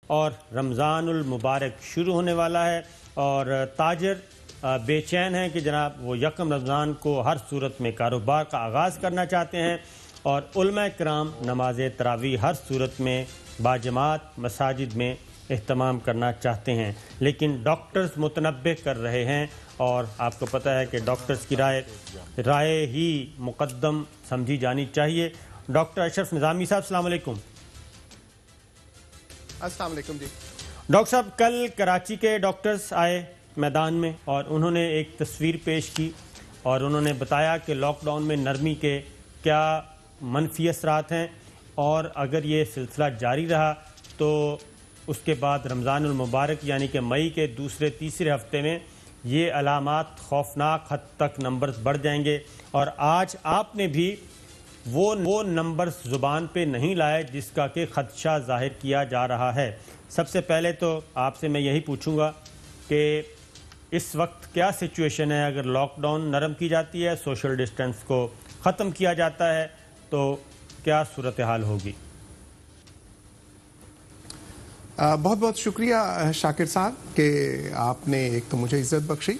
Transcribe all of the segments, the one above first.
اور رمضان المبارک شروع ہونے والا ہے، اور تاجر بے چین ہیں کہ جناب وہ یکم رمضان کو ہر صورت میں کاروبار کا آغاز کرنا چاہتے ہیں، اور علماء کرام نماز تراویح ہر صورت میں باجماعت مساجد میں اہتمام کرنا چاہتے ہیں، لیکن ڈاکٹرز متنبہ کر رہے ہیں، اور آپ کو پتہ ہے کہ ڈاکٹرز کی رائے ہی مقدم سمجھی جانی چاہیے۔ ڈاکٹر اشرف نظامی صاحب السلام علیکم۔ السلام علیکم جی ڈاکٹر صاحب، کل کراچی کے ڈاکٹرز آئے میدان میں اور انہوں نے ایک تصویر پیش کی اور انہوں نے بتایا کہ لاک ڈاؤن میں نرمی کے کیا منفی اثرات ہیں، اور اگر یہ سلسلہ جاری رہا تو اس کے بعد رمضان المبارک یعنی کہ مئی کے دوسرے تیسرے ہفتے میں یہ علامات خوفناک حد تک نمبرز بڑھ جائیں گے، اور آج آپ نے بھی وہ نمبرز زبان پہ نہیں لائے جس کا کہ خدشہ ظاہر کیا جا رہا ہے۔ سب سے پہلے تو آپ سے میں یہی پوچھوں گا کہ اس وقت کیا سچویشن ہے؟ اگر لاک ڈاؤن نرم کی جاتی ہے، سوشل ڈسٹینس کو ختم کیا جاتا ہے تو کیا صورتحال ہوگی؟ بہت بہت شکریہ شاکر صاحب کہ آپ نے ایک تو مجھے عزت بخشی،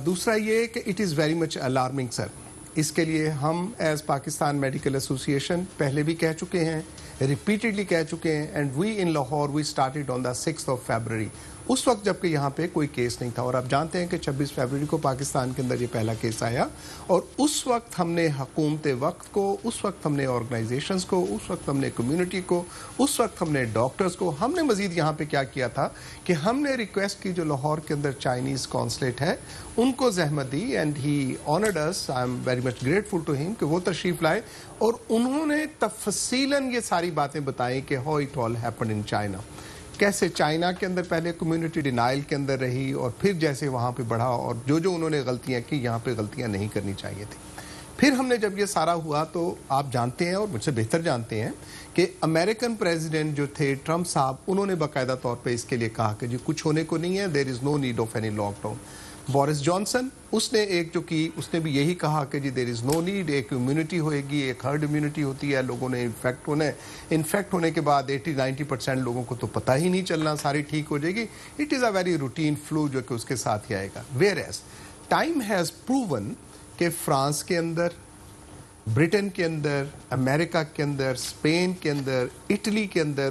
دوسرا یہ کہ it is very much alarming sir. اس کے لیے ہم ایز پاکستان میڈیکل ایسوسی ایشن پہلے بھی کہہ چکے ہیں، ریپیٹڈلی کہہ چکے ہیں، and we in Lahore we started on the 6 February, اس وقت جبکہ یہاں پہ کوئی کیس نہیں تھا، اور آپ جانتے ہیں کہ 26 فیبرری کو پاکستان کے اندر یہ پہلا کیس آیا، اور اس وقت ہم نے حکومت وقت کو، اس وقت ہم نے آرگنائزیشنز کو، اس وقت ہم نے کمیونٹی کو، اس وقت ہم نے ڈاکٹرز کو، ہم نے مزید یہاں پہ کیا کیا تھا کہ ہم نے ریکویسٹ کی جو لاہور کے اندر چائنیز کانسلیٹ ہے ان کو زحمت دی، and he honoured us, I am very much grateful to ہم کہ وہ تشریف لائے اور انہوں نے تفصیلاً یہ ساری باتیں بتائیں کہ how it all happen in China, کیسے چائنا کے اندر پہلے کمیونٹی ڈینائل کے اندر رہی اور پھر جیسے وہاں پہ بڑھا، اور جو انہوں نے غلطیاں کی یہاں پہ غلطیاں نہیں کرنی چاہیے تھی۔ پھر ہم نے جب یہ سارا ہوا تو آپ جانتے ہیں اور مجھ سے بہتر جانتے ہیں کہ امریکن پریزیڈنٹ جو تھے ٹرمپ صاحب، انہوں نے باقاعدہ طور پہ اس کے لیے کہا کہ جی کچھ ہونے کو نہیں ہے، there is no need of any lockdown. Boris Johnson اس نے ایک جو کی، اس نے بھی یہی کہا کہ جی دیر از نو نیڈ، ایک امیونٹی ہوئے گی، ایک ہرڈ امیونٹی ہوتی ہے، لوگوں نے انفیکٹ ہونے کے بعد 80-90% لوگوں کو تو پتہ ہی نہیں چلنا، ساری ٹھیک ہو جائے گی، it is a very routine flu جو کہ اس کے ساتھ ہی آئے گا۔ Whereas time has proven کہ فرانس کے اندر، برٹن کے اندر، امریکہ کے اندر، اسپین کے اندر، اٹلی کے اندر،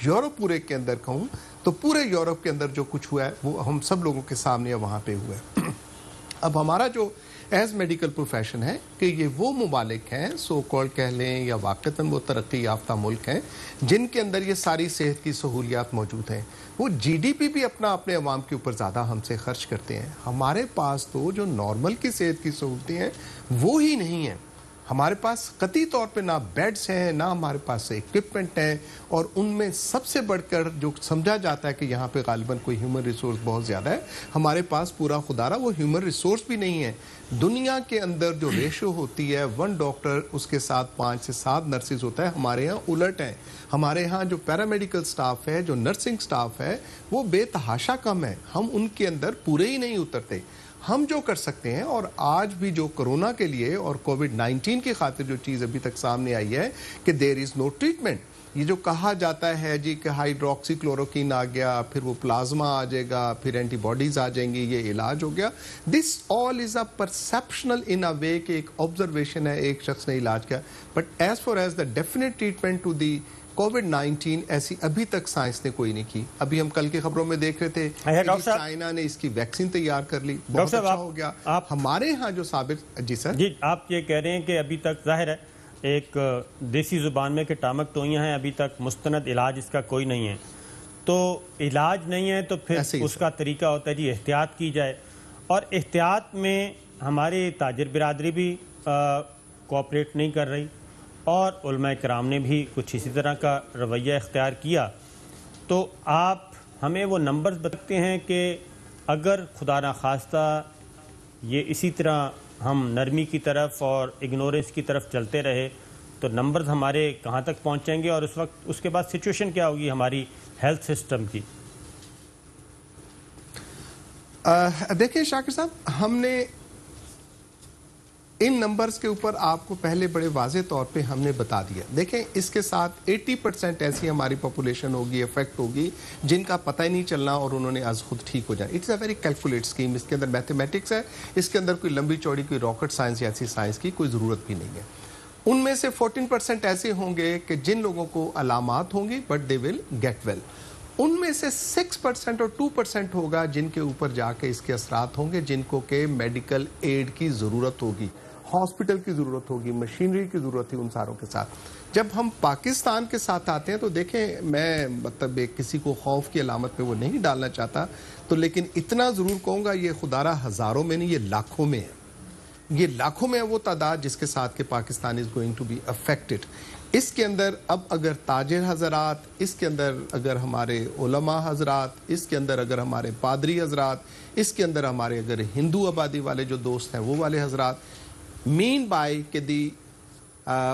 یورپ پورے کے اندر کہوں تو پورے یورپ کے اندر جو کچھ ہوا ہے وہ ہم سب لوگوں کے سامنے وہاں پہ ہوا ہے۔ اب ہمارا جو ایز میڈیکل پروفیشن ہے کہ یہ وہ ممالک ہیں، سو کال کہہ لیں یا واقعتاً وہ ترقی یافتہ ملک ہیں جن کے اندر یہ ساری صحت کی سہولیات موجود ہیں، وہ جی ڈی پی بھی اپنے عوام کے اوپر زیادہ ہم سے خرچ کرتے ہیں۔ ہمارے پاس تو جو نارمل کی صحت کی سہولتیں ہیں وہ ہی نہیں ہیں، ہمارے پاس قطعی طور پہ نہ بیڈز ہیں، نہ ہمارے پاس اکوپمنٹ ہیں، اور ان میں سب سے بڑھ کر جو سمجھا جاتا ہے کہ یہاں پہ غالباً کوئی ہیومن ریسورس بہت زیادہ ہے، ہمارے پاس پورا خدارہ وہ ہیومن ریسورس بھی نہیں ہے۔ دنیا کے اندر جو ریشو ہوتی ہے 1 ڈاکٹر اس کے ساتھ 5 سے 7 نرسز ہوتا ہے، ہمارے ہاں الٹ ہے، ہمارے ہاں جو پیرامیڈیکل سٹاف ہے، جو نرسنگ سٹاف ہے وہ بے تحاشا کم ہے، ہم ان کے اندر پورے ہی نہیں اترتے۔ ہم جو کر سکتے ہیں، اور آج بھی جو کرونا کے لیے اور کووڈ-19 کی خاطر جو چیز ابھی تک سامنے آئی ہے کہ دیر از نو ٹریٹمنٹ، یہ جو کہا جاتا ہے جی کہ ہائیڈروکسی کلوروکین آ گیا، پھر وہ پلازما آ جائے گا، پھر اینٹی باڈیز آ جائیں گی، یہ علاج ہو گیا، دس آل از اے پرسیپشنل ان اے وے کہ ایک آبزرویشن ہے، ایک شخص نے علاج کیا، but as far as the definite treatment to the کووڈ-19 ایسی ابھی تک سائنس نے کوئی نہیں کی۔ ابھی ہم کل کی خبروں میں دیکھ رہے تھے کہ چائنا نے اس کی ویکسین تیار کر لی، بہت اچھا ہو گیا۔ ہمارے ہاں جو ثابت، جی سر، جی آپ یہ کہہ رہے ہیں کہ ابھی تک ظاہر ہے ایک دیسی زبان میں کہ ٹامک ٹوئیاں ہیں، ابھی تک مستند علاج اس کا کوئی نہیں ہے، تو علاج نہیں ہے تو پھر اس کا طریقہ ہوتا ہے جی احتیاط کی جائے، اور احتیاط میں ہماری تاجر برادری بھی کوآپریٹ نہیں کر رہی، اور علماء کرام نے بھی کچھ اسی طرح کا رویہ اختیار کیا، تو آپ ہمیں وہ نمبرز بتاتے ہیں کہ اگر خدا نخواستہ یہ اسی طرح ہم نرمی کی طرف اور اگنورنس کی طرف چلتے رہے تو نمبرز ہمارے کہاں تک پہنچیں گے، اور اس وقت اس کے بعد سچویشن کیا ہوگی ہماری ہیلتھ سسٹم کی؟ دیکھیں شاکر صاحب، ہم نے ان نمبرز کے اوپر آپ کو پہلے بڑے واضح طور پہ ہم نے بتا دیا. دیکھیں اس کے ساتھ 80% ایسی ہماری پاپولیشن ہوگی, افیکٹ ہوگی, جن کا پتہ ہی نہیں چلنا اور انہوں نے از خود ٹھیک ہو جانا. It's a very calculate scheme. اس کے اندر میتھمیٹکس ہے, اس کے اندر کوئی لمبی چوڑی کوئی راکٹ سائنس یا ایسی سائنس کی کوئی ضرورت بھی نہیں ہے. ان میں سے 14% ایسے ہوں گے کہ جن لوگوں کو علامات ہوں گی but they will get well. ان میں سے 6% اور 2% ہوگا جن کے اوپر جا کے اس کے اثرات ہوں گے, جن کو کہ میڈیکل ایڈ کی ضرورت ہوگی, ہاسپٹل کی ضرورت ہوگی, مشینری کی ضرورت ہے ان ساروں کے ساتھ. جب ہم پاکستان کے ساتھ آتے ہیں تو دیکھیں, میں مطلب کسی کو خوف کی علامت پہ وہ نہیں ڈالنا چاہتا, تو لیکن اتنا ضرور کہوں گا یہ خدارہ ہزاروں میں نہیں, یہ لاکھوں میں ہے. یہ لاکھوں میں وہ تعداد جس کے ساتھ کہ Pakistan is going to be affected. اس کے اندر اب اگر تاجر حضرات, اس کے اندر اگر ہمارے علماء حضرات, اس کے اندر اگر ہمارے پادری حضرات, اس کے اندر ہمارے اگر ہندو آبادی والے جو دوست ہیں وہ والے حضرات, مین بائی کہ دی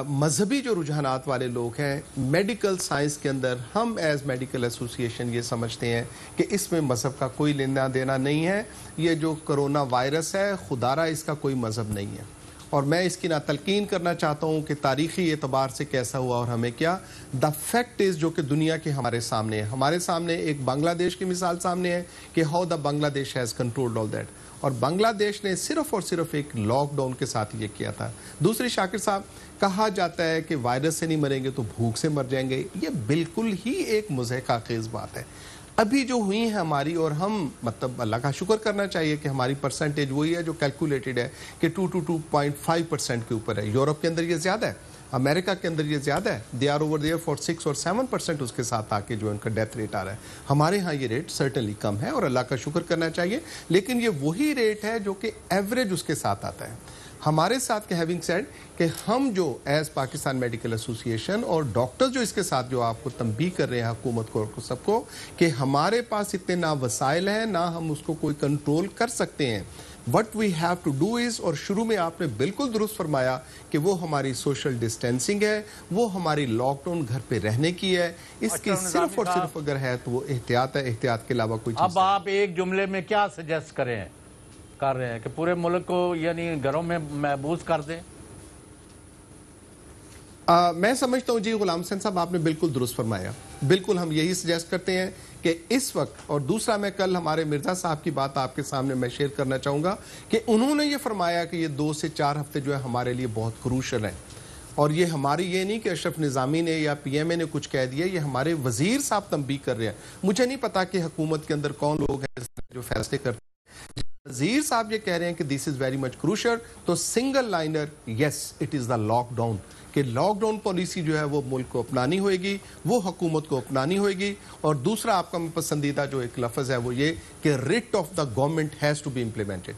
مذہبی جو رجحانات والے لوگ ہیں, میڈیکل سائنس کے اندر ہم ایز میڈیکل ایسوسیشن یہ سمجھتے ہیں کہ اس میں مذہب کا کوئی لینا دینا نہیں ہے. یہ جو کرونا وائرس ہے خدارہ اس کا کوئی مذہب نہیں ہے, اور میں اس کی نہ تلقین کرنا چاہتا ہوں کہ تاریخی اعتبار سے کیسا ہوا اور ہمیں کیا. دا فیکٹ از جو کہ دنیا کے ہمارے سامنے ہے, ہمارے سامنے ایک بنگلہ دیش کی مثال سامنے ہے کہ ہاؤ دا بنگلہ دیش ہیز کنٹرولڈ آل دیٹ, اور بنگلہ دیش نے صرف اور صرف ایک لاک ڈاؤن کے ساتھ یہ کیا تھا. دوسری شاکر صاحب, کہا جاتا ہے کہ وائرس سے نہیں مریں گے تو بھوک سے مر جائیں گے. یہ بالکل ہی ایک مضحکہ خیز بات ہے. ابھی جو ہوئی ہیں ہماری, اور ہم مطلب اللہ کا شکر کرنا چاہیے کہ ہماری پرسنٹیج وہی ہے جو کیلکولیٹڈ ہے کہ 2 to 2.5% کے اوپر ہے. یورپ کے اندر یہ زیادہ ہے, امریکہ کے اندر یہ زیادہ ہے. They are over there for 6 اور 7% اس کے ساتھ آ کے جو ان کا ڈیتھ ریٹ آ رہا ہے. ہمارے ہاں یہ ریٹ سرٹنلی کم ہے اور اللہ کا شکر کرنا چاہیے, لیکن یہ وہی ریٹ ہے جو کہ ایوریج اس کے ساتھ آتا ہے. ہمارے ساتھ کہ ہیونگ سیڈ کہ ہم جو ایز پاکستان میڈیکل ایسوسیشن اور ڈاکٹر جو اس کے ساتھ جو آپ کو تنبیہ کر رہے ہیں حکومت کو اور سب کو, کہ ہمارے پاس اتنے نہ وسائل ہیں نہ ہم اس کو کوئی کنٹرول کر سکتے ہیں. What we have to do is, اور شروع میں آپ نے بالکل درست فرمایا کہ وہ ہماری سوشل ڈسٹینسنگ ہے, وہ ہماری لاک ڈاؤن گھر پہ رہنے کی ہے. اس کی صرف اور صرف اگر ہے تو وہ احتیاط ہے, احتیاط کے علاوہ کوئی چیز. اب آپ ایک جملے میں کیا سجیسٹ کر رہے ہیں کہ پورے ملک کو یعنی گھروں میں محبوس کر دیں؟ میں سمجھتا ہوں جی غلام حسین صاحب آپ نے بالکل درست فرمایا. بالکل ہم یہی سجیسٹ کرتے ہیں کہ اس وقت, اور دوسرا میں کل ہمارے مرزا صاحب کی بات آپ کے سامنے میں شیئر کرنا چاہوں گا کہ انہوں نے یہ فرمایا کہ یہ 2 سے 4 ہفتے جو ہے ہمارے لیے بہت کروشل ہیں. اور یہ ہماری یہ نہیں کہ اشرف نظامی نے یا پی ایم اے نے کچھ کہہ دیا, یہ ہمارے وزیر صاحب تنبیہ کر رہے ہیں. مجھے نہیں پتا کہ حکومت کے اندر کون لوگ ہیں جو فیصلے کرتے ہیں. وزیر صاحب یہ کہہ رہے ہیں کہ this is very much crucial, تو single liner yes it is the lockdown, کہ لاک ڈاؤن پالیسی جو ہے وہ ملک کو اپنانی ہوئے گی, وہ حکومت کو اپنانی ہوئے گی. اور دوسرا آپ کا پسندیدہ جو ایک لفظ ہے وہ یہ کہ writ of the government has to be implemented.